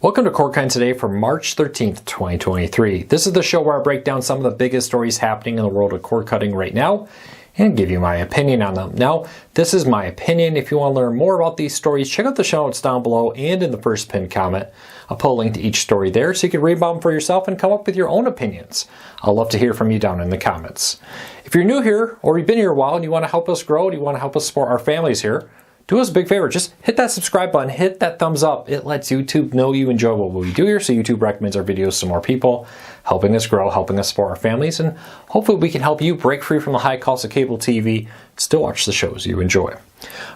Welcome to CoreCon Today for March 13th, 2023. This is the show where I break down some of the biggest stories happening in the world of cord cutting right now and give you my opinion on them. Now, this is my opinion. If you want to learn more about these stories, check out the show notes down below and in the first pinned comment. I'll put a link to each story there so you can read about them for yourself and come up with your own opinions. I'd love to hear from you down in the comments. If you're new here or you've been here a while and you want to help us grow and you want to help us support our families here, do us a big favor, just hit that subscribe button, hit that thumbs up. It lets YouTube know you enjoy what we do here, so YouTube recommends our videos to more people, helping us grow, helping us support our families, and hopefully we can help you break free from the high cost of cable TV, still watch the shows you enjoy.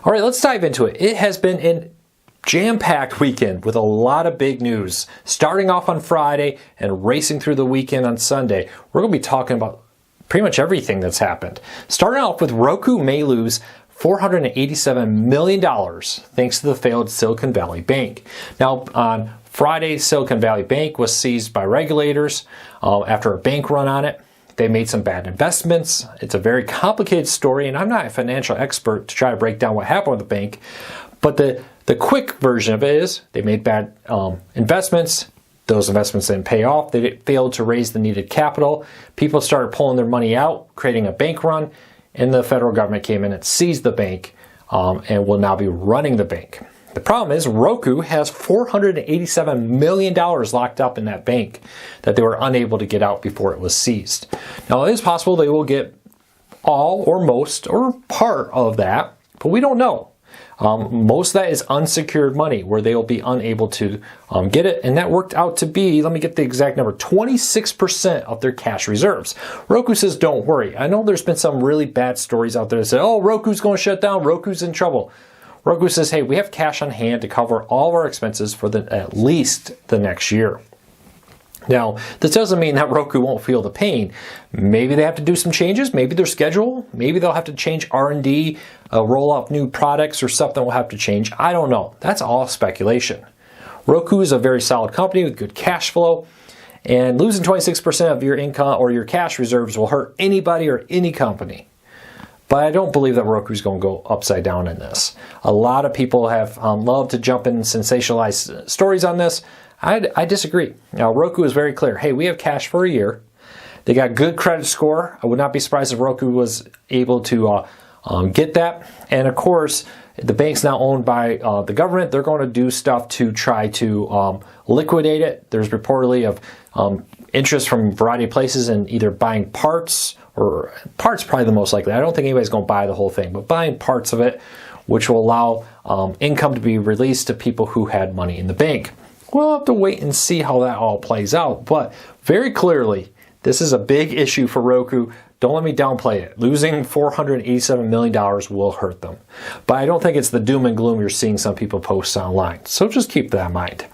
All right, let's dive into it. It has been a jam-packed weekend with a lot of big news. Starting off on Friday and racing through the weekend on Sunday, we're going to be talking about pretty much everything that's happened. Starting off with Roku may lose $487 million thanks to the failed Silicon Valley Bank. Now, on Friday, Silicon Valley Bank was seized by regulators after a bank run on it. They made some bad investments. It's a very complicated story, and I'm not a financial expert to try to break down what happened with the bank. But the quick version of it is they made bad investments. Those investments didn't pay off. They failed to raise the needed capital. People started pulling their money out, creating a bank run. And the federal government came in and seized the bank and will now be running the bank. The problem is Roku has $487 million locked up in that bank that they were unable to get out before it was seized. Now, it is possible they will get all or most or part of that, but we don't know. Most of that is unsecured money where they will be unable to get it. And that worked out to be, let me get the exact number, 26% of their cash reserves. Roku says, don't worry. I know there's been some really bad stories out there that say, oh, Roku's going to shut down. Roku's in trouble. Roku says, hey, we have cash on hand to cover all of our expenses for at least the next year. Now, this doesn't mean that Roku won't feel the pain. Maybe they have to do some changes. Maybe their schedule. Maybe they'll have to change R&D, roll out new products, or something will have to change. I don't know. That's all speculation. Roku is a very solid company with good cash flow, and losing 26% of your income or your cash reserves will hurt anybody or any company. But I don't believe that Roku's going to go upside down in this. A lot of people have loved to jump in and sensationalize stories on this. I disagree. Now, Roku is very clear. Hey, we have cash for a year. They got good credit score. I would not be surprised if Roku was able to get that. And of course, the bank's now owned by the government. They're going to do stuff to try to liquidate it. There's reportedly of interest from a variety of places in either buying parts, or parts probably the most likely. I don't think anybody's going to buy the whole thing, but buying parts of it, which will allow income to be released to people who had money in the bank. We'll have to wait and see how that all plays out. But very clearly, this is a big issue for Roku. Don't let me downplay it. Losing $487 million will hurt them. But I don't think it's the doom and gloom you're seeing some people post online. So just keep that in mind.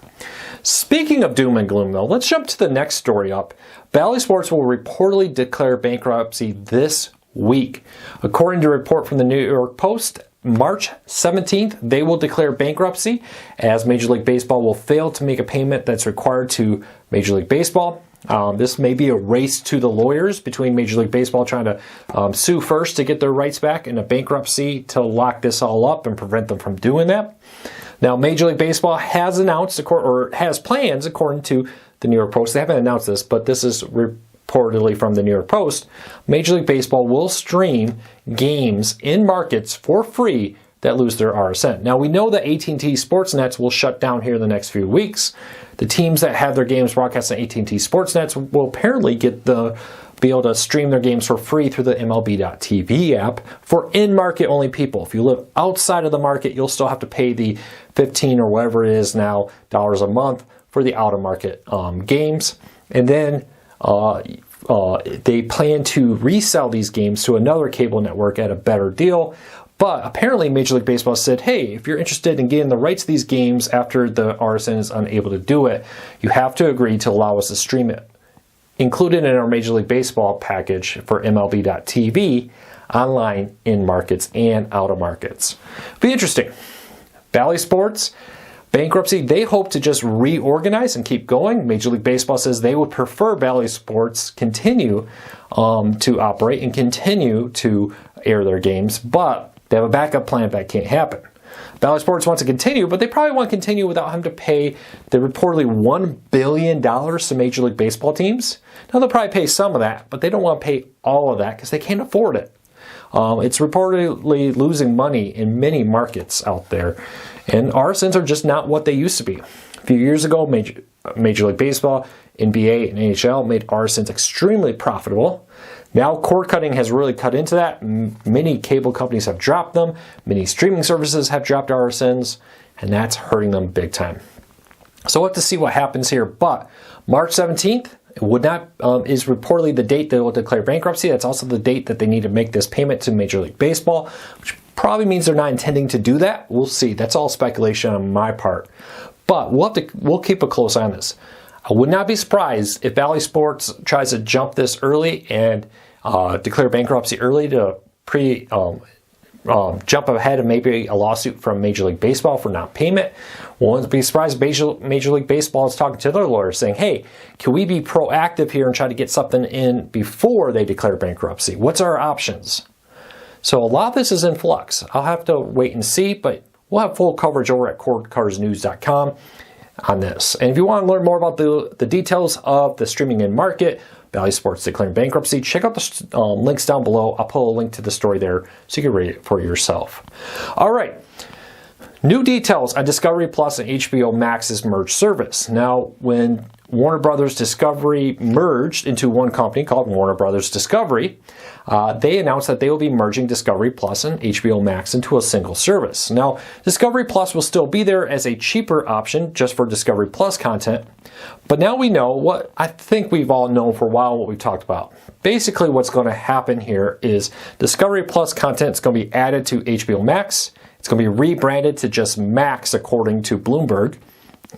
Speaking of doom and gloom, though, let's jump to the next story up. Bally Sports will reportedly declare bankruptcy this week. According to a report from the New York Post, March 17th, they will declare bankruptcy as Major League Baseball will fail to make a payment that's required to Major League Baseball. This may be a race to the lawyers between Major League Baseball trying to sue first to get their rights back and a bankruptcy to lock this all up and prevent them from doing that. Now, Major League Baseball has announced, or has plans, according to the New York Post. They haven't announced this, but this is reportedly from the New York Post. Major League Baseball will stream games in markets for free that lose their RSN. Now, we know that ATT Sports Nets will shut down here in the next few weeks. The teams that have their games broadcast on ATT Sports Nets will apparently be able to stream their games for free through the MLB.TV app for in-market only people. If you live outside of the market, you'll still have to pay the $15 or whatever it is now dollars a month for the out-of-market games. And then they plan to resell these games to another cable network at a better deal. But apparently Major League Baseball said, hey, if you're interested in getting the rights to these games after the RSN is unable to do it, you have to agree to allow us to stream it. Included in our Major League Baseball package for MLB.TV, online, in markets, and out of markets. Be interesting. Bally Sports, bankruptcy, they hope to just reorganize and keep going. Major League Baseball says they would prefer Bally Sports continue to operate and continue to air their games, but they have a backup plan if that can't happen. Bally Sports wants to continue, but they probably want to continue without having to pay the reportedly $1 billion to Major League Baseball teams. Now, they'll probably pay some of that, but they don't want to pay all of that because they can't afford it. It's reportedly losing money in many markets out there, and RSNs are just not what they used to be. A few years ago, Major League Baseball, NBA, and NHL made RSNs extremely profitable. Now, cord cutting has really cut into that. Many cable companies have dropped them. Many streaming services have dropped RSNs, and that's hurting them big time. So we'll have to see what happens here. But March 17th is reportedly the date they will declare bankruptcy. That's also the date that they need to make this payment to Major League Baseball, which probably means they're not intending to do that. We'll see. That's all speculation on my part. But we'll keep a close eye on this. I would not be surprised if Bally Sports tries to jump this early and declare bankruptcy early to jump ahead of maybe a lawsuit from Major League Baseball for non-payment. Won't be surprised if Major League Baseball is talking to their lawyers saying, hey, can we be proactive here and try to get something in before they declare bankruptcy? What's our options? So a lot of this is in flux. I'll have to wait and see, but we'll have full coverage over at cordcutsnews.com on this. And if you want to learn more about the details of the streaming in market, Bally Sports declaring bankruptcy, check out the links down below. I'll put a link to the story there so you can read it for yourself. All right. New details on Discovery Plus and HBO Max's merged service. Now, when Warner Brothers Discovery merged into one company called Warner Brothers Discovery, they announced that they will be merging Discovery Plus and HBO Max into a single service. Now, Discovery Plus will still be there as a cheaper option just for Discovery Plus content, but now we know what I think we've all known for a while, what we've talked about. Basically, what's going to happen here is Discovery Plus content is going to be added to HBO Max. It's going to be rebranded to just Max, according to Bloomberg,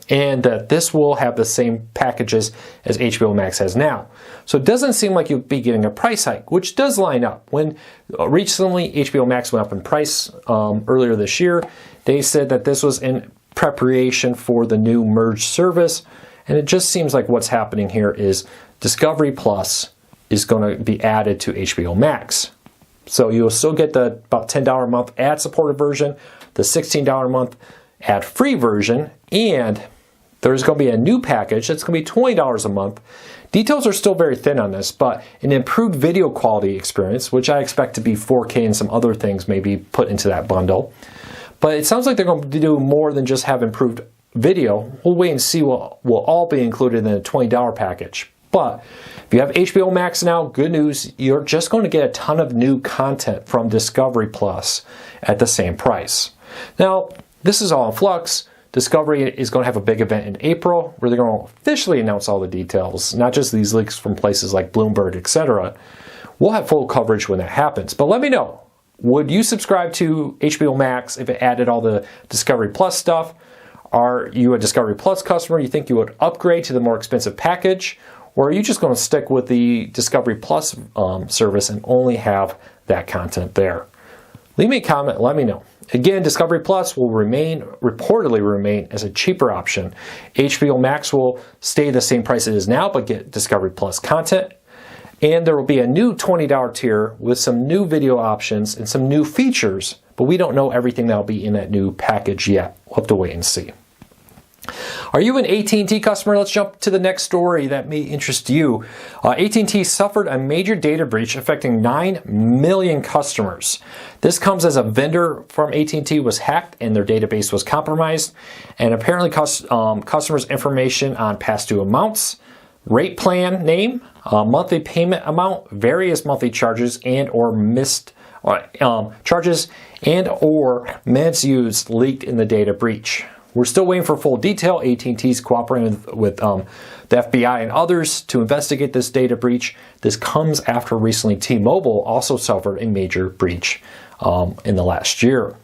and this will have the same packages as HBO Max has now. So it doesn't seem like you'll be getting a price hike, which does line up. When recently HBO Max went up in price earlier this year, they said that this was in preparation for the new merged service, and it just seems like what's happening here is Discovery Plus is going to be added to HBO Max. So you'll still get the about $10 a month ad-supported version, the $16 a month ad-free version, and there's going to be a new package that's going to be $20 a month. Details are still very thin on this, but an improved video quality experience, which I expect to be 4K and some other things may be put into that bundle. But it sounds like they're going to do more than just have improved video. We'll wait and see what will all be included in a $20 package. But if you have HBO Max now, good news, you're just going to get a ton of new content from Discovery Plus at the same price. Now, this is all in flux. Discovery is going to have a big event in April where they're going to officially announce all the details, not just these leaks from places like Bloomberg, etc. We'll have full coverage when that happens. But let me know, would you subscribe to HBO Max if it added all the Discovery Plus stuff? Are you a Discovery Plus customer? You think you would upgrade to the more expensive package? Or are you just going to stick with the Discovery Plus service and only have that content there? Leave me a comment, let me know. Again, Discovery Plus will reportedly remain as a cheaper option. HBO Max will stay the same price it is now, but get Discovery Plus content. And there will be a new $20 tier with some new video options and some new features, but we don't know everything that will be in that new package yet. We'll have to wait and see. Are you an AT&T customer? Let's jump to the next story that may interest you. AT&T suffered a major data breach affecting 9 million customers. This comes as a vendor from AT&T was hacked and their database was compromised. And apparently customers' information on past due amounts, rate plan name, monthly payment amount, various monthly charges and or missed charges and or minutes used leaked in the data breach. We're still waiting for full detail. AT&T is cooperating with the FBI and others to investigate this data breach. This comes after recently T-Mobile also suffered a major breach in the last year.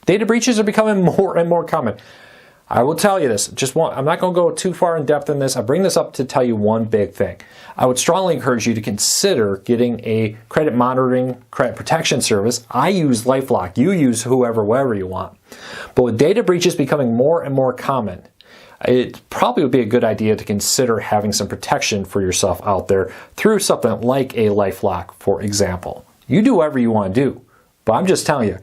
Data breaches are becoming more and more common. I will tell you this. I'm not going to go too far in depth in this. I bring this up to tell you one big thing. I would strongly encourage you to consider getting a credit monitoring, credit protection service. I use LifeLock. You use whatever you want. But with data breaches becoming more and more common, it probably would be a good idea to consider having some protection for yourself out there through something like a LifeLock, for example. You do whatever you want to do. But I'm just telling you,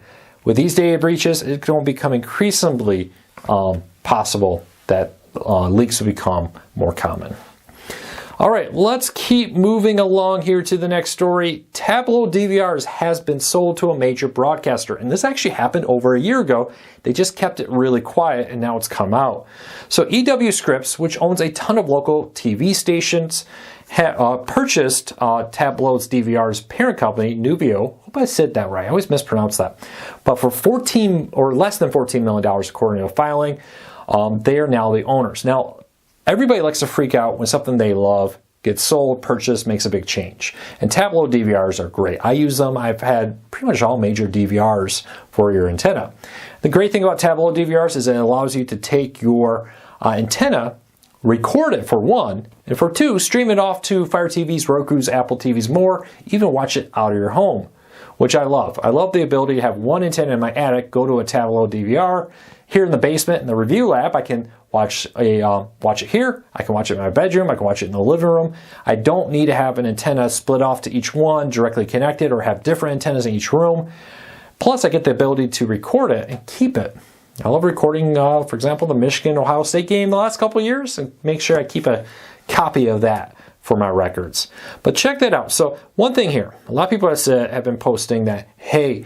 With these data breaches, it's going to become increasingly possible that leaks will become more common. All right, let's keep moving along here to the next story. Tableau DVRs has been sold to a major broadcaster, and this actually happened over a year ago. They just kept it really quiet, and now it's come out. So EW Scripps, which owns a ton of local TV stations, purchased Tableau's DVR's parent company, Nubio. I hope I said that right. I always mispronounce that. But for $14 or less than $14 million, according to a filing, they are now the owners. Now, everybody likes to freak out when something they love gets sold, purchased, makes a big change. And Tableau DVRs are great. I use them. I've had pretty much all major DVRs for your antenna. The great thing about Tableau DVRs is it allows you to take your antenna, record it for one, and for two, stream it off to Fire TVs, Roku's, Apple TVs, more, even watch it out of your home, which I love. I love the ability to have one antenna in my attic, go to a Tableau DVR. Here in the basement, in the review lab, I can watch it here. I can watch it in my bedroom. I can watch it in the living room. I don't need to have an antenna split off to each one, directly connected, or have different antennas in each room. Plus, I get the ability to record it and keep it. I love recording, for example, the Michigan-Ohio State game the last couple of years, and make sure I keep a copy of that for my records. But check that out. So one thing here, a lot of people have been posting that, hey,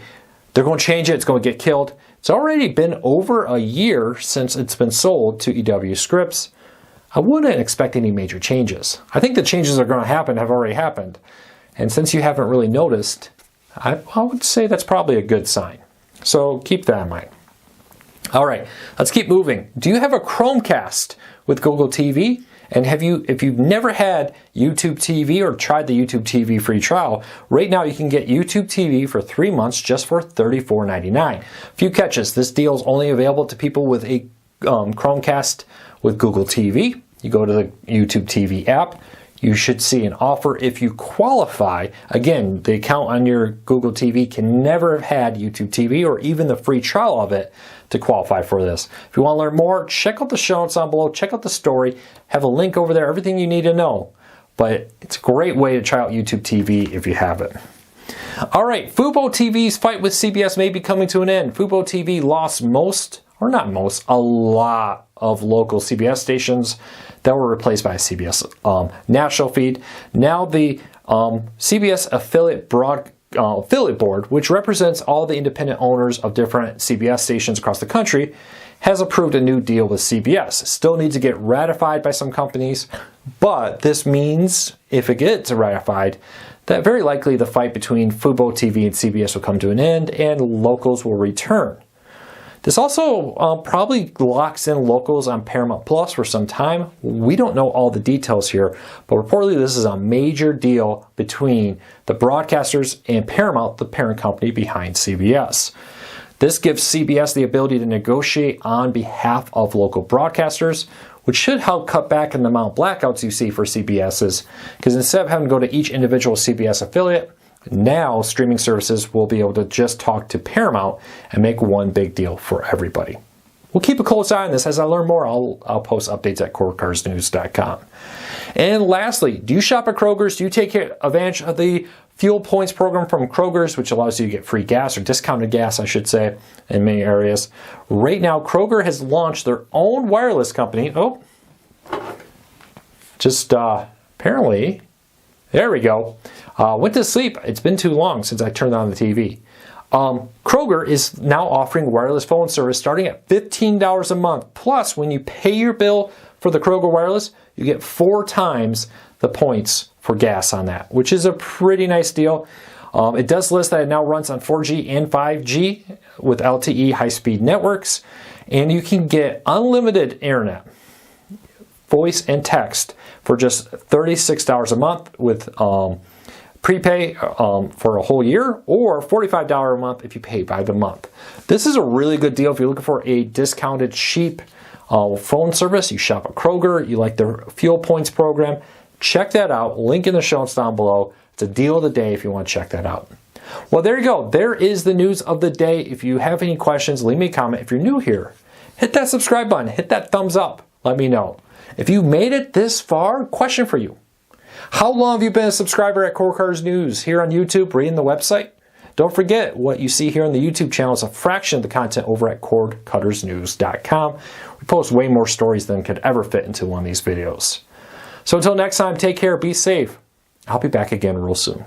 they're going to change it, it's going to get killed. It's already been over a year since it's been sold to EW Scripps. I wouldn't expect any major changes. I think the changes that are going to happen have already happened. And since you haven't really noticed, I would say that's probably a good sign. So keep that in mind. All right, let's keep moving. Do you have a Chromecast with Google TV? And if you've never had YouTube TV or tried the YouTube TV free trial, right now you can get YouTube TV for 3 months just for $34.99. Few catches, this deal is only available to people with a Chromecast with Google TV. You go to the YouTube TV app. You should see an offer if you qualify. Again, the account on your Google TV can never have had YouTube TV or even the free trial of it to qualify for this. If you want to learn more, check out the show notes down below. Check out the story. Have a link over there, everything you need to know. But it's a great way to try out YouTube TV if you have it. All right, Fubo TV's fight with CBS may be coming to an end. Fubo TV lost a lot of local CBS stations that were replaced by a CBS national feed. Now the CBS affiliate board, which represents all the independent owners of different CBS stations across the country, has approved a new deal with CBS. It still needs to get ratified by some companies, but this means, if it gets ratified, that very likely the fight between Fubo TV and CBS will come to an end and Locals will return. This also probably locks in Locals on Paramount Plus for some time. We don't know all the details here, but reportedly this is a major deal between the broadcasters and Paramount, the parent company behind CBS. This gives CBS the ability to negotiate on behalf of local broadcasters, which should help cut back on the amount of blackouts you see for CBS's, because instead of having to go to each individual CBS affiliate, now streaming services will be able to just talk to Paramount and make one big deal for everybody. We'll keep a close eye on this. As I learn more, I'll post updates at KrogerCarSnews.com. And lastly, do you shop at Kroger's? Do you take advantage of the fuel points program from Kroger's, which allows you to get free gas, or discounted gas, I should say, in many areas? Right now, Kroger has launched their own wireless company. Apparently, there we go. Went to sleep. It's been too long since I turned on the TV. Kroger is now offering wireless phone service starting at $15 a month. Plus, when you pay your bill for the Kroger Wireless, you get 4 times the points for gas on that, which is a pretty nice deal. It does list that it now runs on 4G and 5G with LTE high-speed networks, and you can get unlimited internet, voice and text for just $36 a month with prepay for a whole year, or $45 a month if you pay by the month. This is a really good deal if you're looking for a discounted, cheap phone service. You shop at Kroger, you like their fuel points program, check that out. Link in the show notes down below. It's a deal of the day if you want to check that out. Well, there you go. There is the news of the day. If you have any questions, leave me a comment. If you're new here, hit that subscribe button, hit that thumbs up. Let me know. If you made it this far, question for you. How long have you been a subscriber at Kroger News here on YouTube, reading the website? Don't forget, what you see here on the YouTube channel is a fraction of the content over at cordcuttersnews.com. We post way more stories than could ever fit into one of these videos. So until next time, take care, be safe. I'll be back again real soon.